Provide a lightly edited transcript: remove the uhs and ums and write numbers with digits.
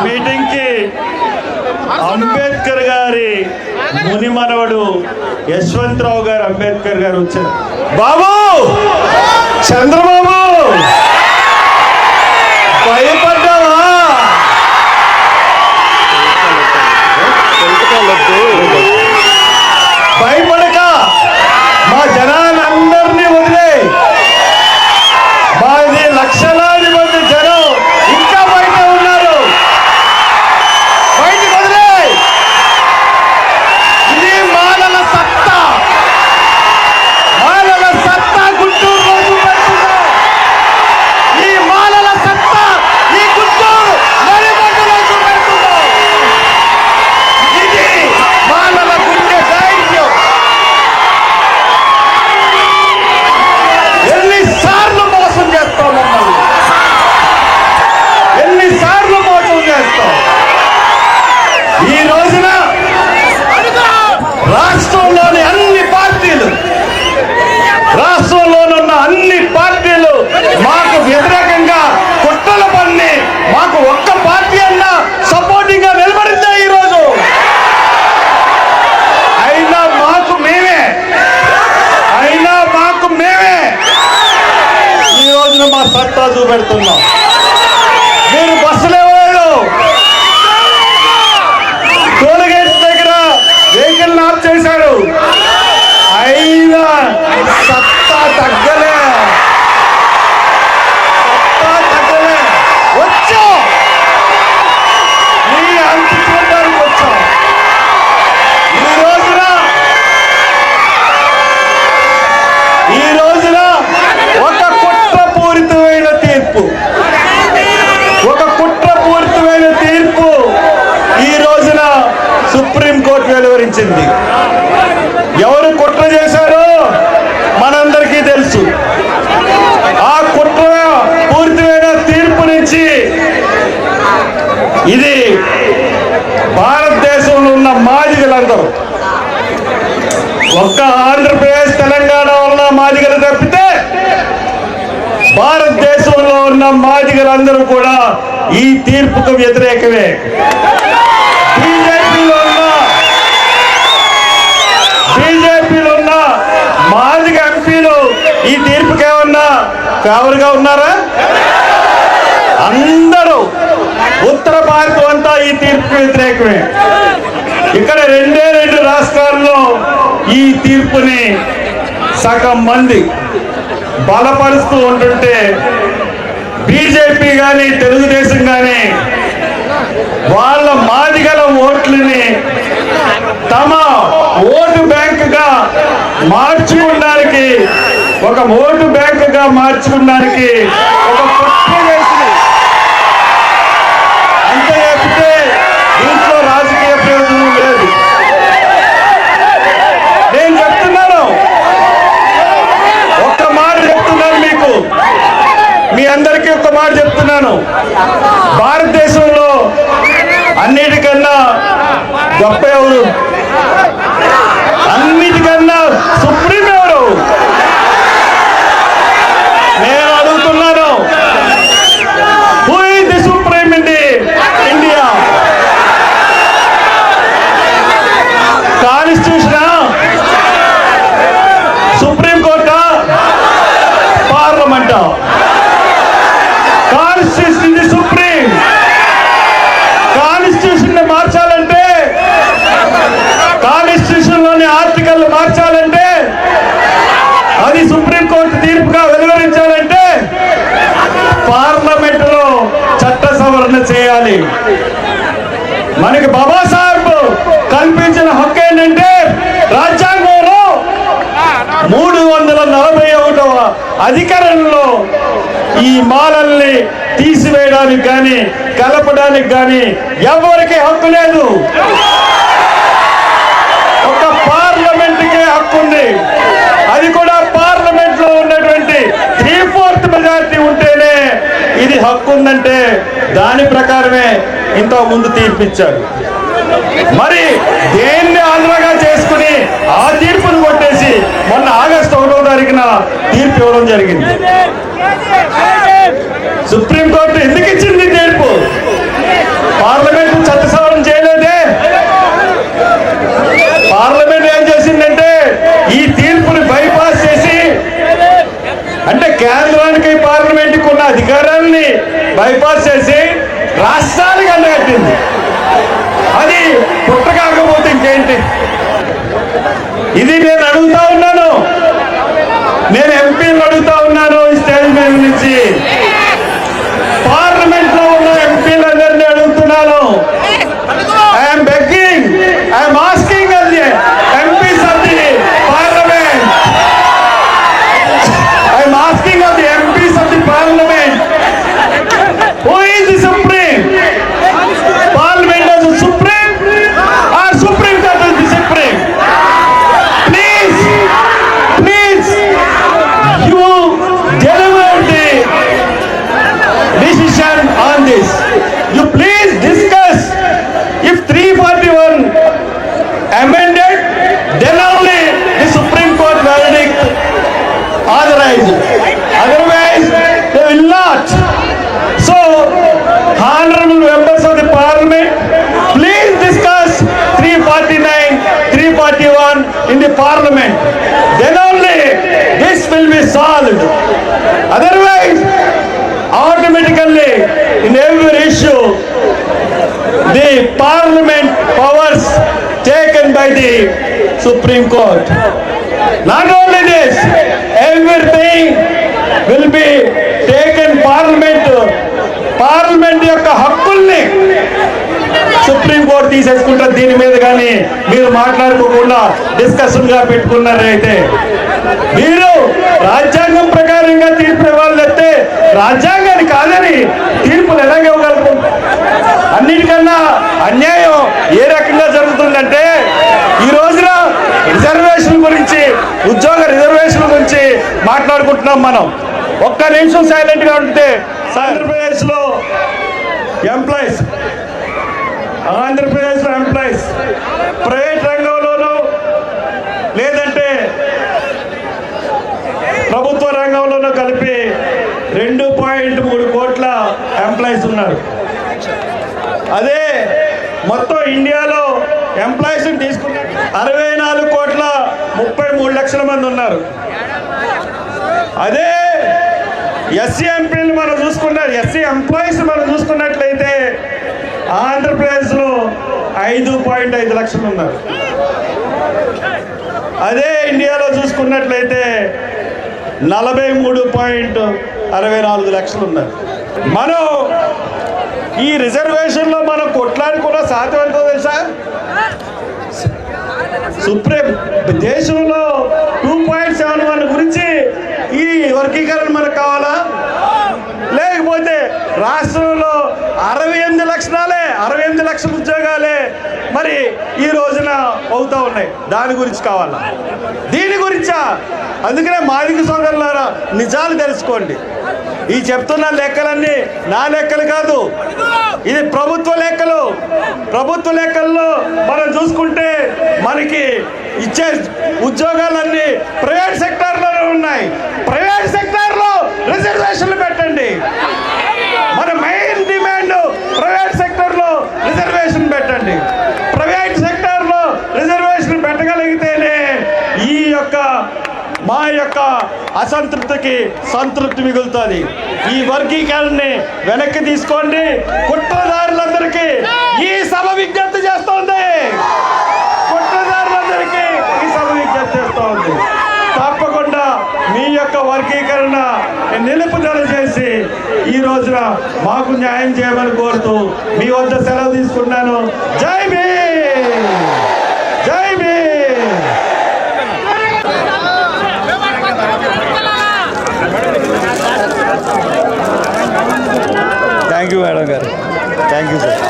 Meeting కి అంబేద్కర్ గారి ముని మనవడు యశ్వంతరావు గారు అంబేద్కర్ గారు వచ్చారు. బాబు చంద్రబాబు భయపడ్డావా? భయపడక మా జనాలందరినీ వదిలే. మాది లక్షలాది మంది జనం ఇంకా బయట ఉన్నారు. బయటికి వదిలే. ఇది మాలల సత్తా. మాలల సత్తా గుంటూరు రోజు పెడుతున్నాం. ఈ మాలల సత్తా ఈ గుంటూరు నడిబొడ్డులోకి పెడుతున్నాం. ఇది మాలల గుండె ధైర్యం. ఎన్నిసార్లు మోసం చేస్తాం మమ్మల్ని, ఎన్నిసార్లు మోసం చేస్తాం. ఈ రోజున రాష్ట్రంలోని అన్ని పార్టీలు, రాష్ట్రంలోనున్న అన్ని పార్టీలు మాకు వ్యతిరేకంగా కుట్రలు పన్ని మాకు ఒక్క పార్టీ అన్నా సపోర్టింగ్ గా నిలబడిందే ఈ రోజు. అయినా మాకు మేమే ఈ రోజున మా సత్తా చూపెడుతున్నాం. మీరు బస్సులు ఇవ్వలేదు, టోల్గేట్ దగ్గర వెహికల్ ఆఫ్ చేశాడు. అయినా సత్తా తగ్గలే, వచ్చాం. మీ అంతు చూడడానికి వచ్చాం. ఈ రోజున ఒక కుట్రపూరితమైన తీర్పు, ఈ రోజున సుప్రీంకోర్టు వెలువరించింది. ఎవరు కుట్ర చేశారో మనందరికీ తెలుసు. ఆ కుట్ర పూర్తిమైన తీర్పు నుంచి ఇది భారతదేశంలో ఉన్న మాదిగలందరూ, ఒక్క ఆంధ్రప్రదేశ్ తెలంగాణ ఉన్న మాదిగలు తప్పితే భారతదేశంలో ఉన్న మాదిగలందరూ కూడా ఈ తీర్పుకు వ్యతిరేకమే. బీజేపీలో ఉన్న మాదిగ ఎంపీలు ఈ తీర్పుకి ఏమన్నా ఫేవర్గా ఉన్నారా? అందరూ ఉత్తర భారతం అంతా ఈ తీర్పుకు వ్యతిరేకమే. ఇక్కడ రెండు రాష్ట్రాల్లో ఈ తీర్పుని సగం మంది బలపరుస్తూ ఉంటుంటే బీజేపీ కానీ తెలుగుదేశం కానీ వాళ్ళ మాదిగల ఓట్లని తమ ఓటు బ్యాంకుగా మార్చుకోవడానికి, ఒక ఓటు బ్యాంకుగా మార్చుకోవడానికి ఒక కుట్ర చేసింది. అంతే తప్పితే దీంట్లో రాజకీయ ప్రయోజనం లేదు. నేను చెప్తున్నాను, ఒక్క మాట చెప్తున్నాను మీకు, మీ అందరికీ ఒక్క మాట చెప్తున్నాను. భారతదేశంలో అన్నిటికన్నా గొప్ప ఎవరు? అన్నిటికన్నా సుప్రీం ఎవరు? నేను అడుగుతున్నాను, who is the supreme in India? కాన్స్టిట్యూషనా? సుప్రీంకోర్టా? పార్లమెంటా? కాన్స్టిట్యూషన్ ఇది సుప్రీం. కాన్స్టిట్యూషన్ ని మార్చాలంటే, కాన్స్టిట్యూషన్ లోని ఆర్టికల్ మార్చాలంటే, అది సుప్రీంకోర్టు తీర్పుగా వెలువరించాలంటే పార్లమెంట్ లో చట్ట సవరణ చేయాలి. మనకి బాబాసాహెబ్ కల్పించిన హక్కు ఏంటంటే రాజ్యాంగంలో 341వ అధికరణలో ఈ మాలల్ని తీసివేయడానికి కానీ కలపడానికి కానీ ఎవరికి హక్కు లేదు. ఒక పార్లమెంట్కే హక్కు ఉంది. అది కూడా పార్లమెంట్ లో ఉన్నటువంటి 3/4 మెజారిటీ ఉంటేనే ఇది హక్కు ఉందంటే దాని ప్రకారమే ఇంత ముందు తీర్పిచ్చారు. మరి దేన్ని ఆంధ్రగా చేసుకుని ఆ తీర్పును కొట్టేసి మొన్న ఆగస్టు 1వ తారీఖున తీర్పు ఇవ్వడం జరిగింది. సుప్రీంకోర్టు ఎందుకు ఇచ్చింది తీర్పు? బైపాస్ చేసి రాష్ట్రానికి అండగట్టింది. అది పుట్ట కాకపోతే ఇంకేంటి? ఇది నేను అడుగుతా ఉన్నాను, నేను ఎంపీలు అడుగుతా ఉన్నాను ఈ స్టేజ్ మీద నుంచి, పార్లమెంట్ లో ఉన్న ఎంపీలందరినీ అడుగుతున్నాను. I'm begging, I'm asking MPs of the parliament, I'm asking of the MPs of the parliament, who is the supreme? Parliament of the supreme or supreme court of the supreme? Please please you deliver the decision on this. You please discuss. If 341 amended, then only the Supreme Court verdict authorized. Otherwise, they will not. So, honorable members of the Parliament, please discuss 349, 341 in the Parliament. Then only this will be solved. Otherwise, automatically in every issue, the Parliament powers taken by the Supreme Court. Not only this, everything will be taken Parliament యొక్క హక్కుల్ని supreme court తీసేసుకుంటారు. దీని మీద కానీ మీరు మాట్లాడుకోకుండా discussion గా పెట్టుకున్నారైతే, మీరు రాజ్యాంగం ప్రకారంగా తీర్పు ఇవ్వాలి అయితే రాజ్యాంగాన్ని కాదని తీర్పులు ఎలాగ ఇవ్వగలరు? అన్నిటికన్నా అన్యాయం ఏ రకంగా జరుగుతుందంటే, ఈ రోజున రిజర్వేషన్ గురించి, ఉద్యోగ రిజర్వేషన్ గురించి మాట్లాడుకుంటున్నాం మనం. ఒక్క నిమిషం సైలెంట్ గా ఉంటే, ఆంధ్రప్రదేశ్ లో ఎంప్లాయీస్ ప్రైవేట్ రంగంలోనూ లేదంటే ప్రభుత్వ రంగంలోనూ కలిపి 2.3 కోట్ల ఎంప్లాయీస్ ఉన్నారు. అదే మొత్తం ఇండియాలో ఎంప్లాయీస్ తీసుకున్న 64,33,00,000 మంది ఉన్నారు. అదే ఎస్సీ ఎంపీలు మనం చూసుకున్నారు, ఎస్సీ ఎంప్లాయీస్ మనం చూసుకున్నట్లయితే ఆంధ్రప్రదేశ్లో 5.5 లక్షలు ఉన్నారు. అదే ఇండియాలో చూసుకున్నట్లయితే 43.64 లక్షలు ఉన్నారు. మనం ఈ రిజర్వేషన్లో మనం కొట్లాడుకున్న సాధ్యం ఎంతో తెలుసా? సుప్రీం దేశంలో 2.71 గురించి ఈ వర్గీకరణ మనకు కావాలా? లేకపోతే రాష్ట్రంలో 68 లక్షల ఉద్యోగాలే మరి ఈ రోజున అవుతా ఉన్నాయి, దాని గురించి కావాలా? దీని గురించా? అందుకనే మాదిగ సోదరులారా, నిజాలు తెలుసుకోండి. ఈ చెప్తున్న లెక్కలన్నీ నా లెక్కలు కాదు, ఇది ప్రభుత్వ లెక్కలు. ప్రభుత్వ లెక్కల్లో మనం చూసుకుంటే మనకి ఇచ్చే ఉద్యోగాలన్నీ ప్రైవేట్ సెక్టార్లోనే ఉన్నాయి. ప్రైవేట్ సెక్టార్లో రిజర్వేషన్లు పెట్టండి. మన మెయిన్ డిమాండ్ ప్రైవేట్ సెక్టార్లో రిజర్వేషన్ పెట్టండి. ప్రైవేట్ సెక్టార్లో రిజర్వేషన్ పెట్టగలిగితేనే ఈ యొక్క మా యొక్క అసంతృప్తికి సంతృప్తి మిగులుతుంది. ఈ వర్గీకరణని వెనక్కి తీసుకోండి. కుట్రదారులందరికీ ఈ సభ విజ్ఞప్తి చేస్తోంది. కుట్రదారులందరికీ ఈ సభ విజ్ఞప్తి చేస్తోంది. తప్పకుండా మీ యొక్క వర్గీకరణ నిలుపుదల చేసి ఈ రోజున మాకు న్యాయం చేయమని కోరుతూ మీ వద్ద సెలవు తీసుకున్నాను. జై భీమ్, జై భీమ్. థ్యాంక్ యూ మేడం గారు, థ్యాంక్ యూ సార్.